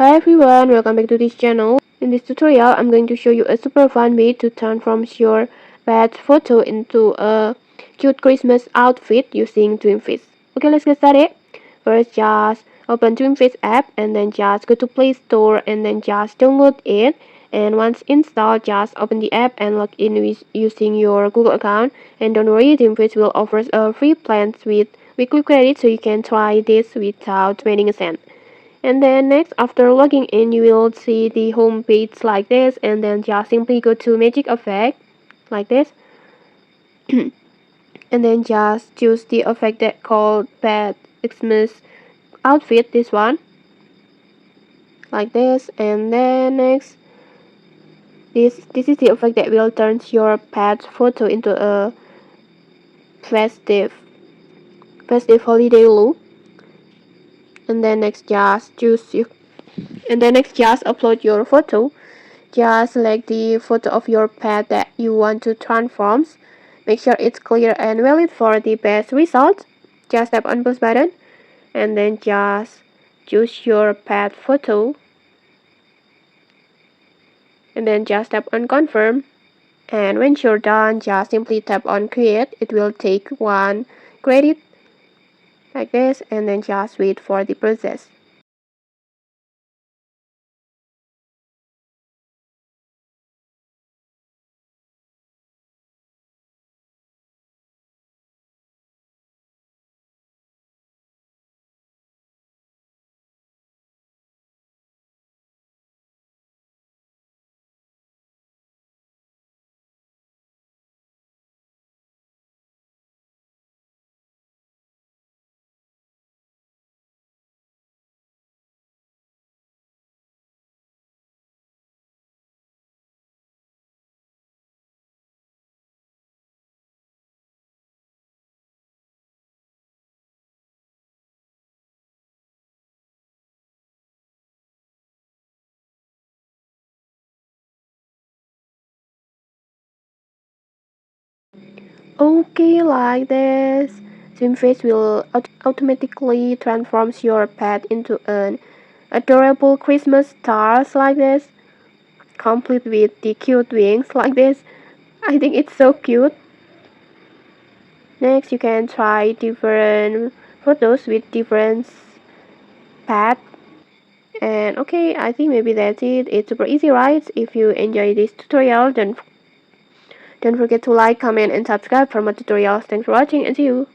Hi everyone, welcome back to this channel. In this tutorial, I'm going to show you a super fun way to transform your pet photo into a cute Christmas outfit using Dreamface. Okay, let's get started. First, just open Dreamface app and then just go to Play Store and then just download it. And once installed, just open the app and log in with using your Google account. And don't worry, Dreamface will offer a free plan with weekly credit, so you can try this without spending a cent. And then next, after logging in, you will see the home page like this, and then just simply go to magic effect like this. And then just choose the effect that called pet Xmas outfit, this one like this. And then next, this is the effect that will turn your pet photo into a festive holiday look. And then next, just upload your photo. Just select the photo of your pet that you want to transform. Make sure it's clear and valid for the best result. Just tap on post button and then just choose your pet photo. And then just tap on confirm. And when you're done, just simply tap on create. It will take one credit like this, and then just wait for the process. Okay, like this. Dreamface will automatically transform your pet into an adorable Christmas stars like this, complete with the cute wings like this. I think it's so cute. Next, you can try different photos with different pets. And okay, I think maybe that's it. It's super easy, right? If you enjoy this tutorial, don't forget to like, comment, and subscribe for more tutorials. Thanks for watching, and see you.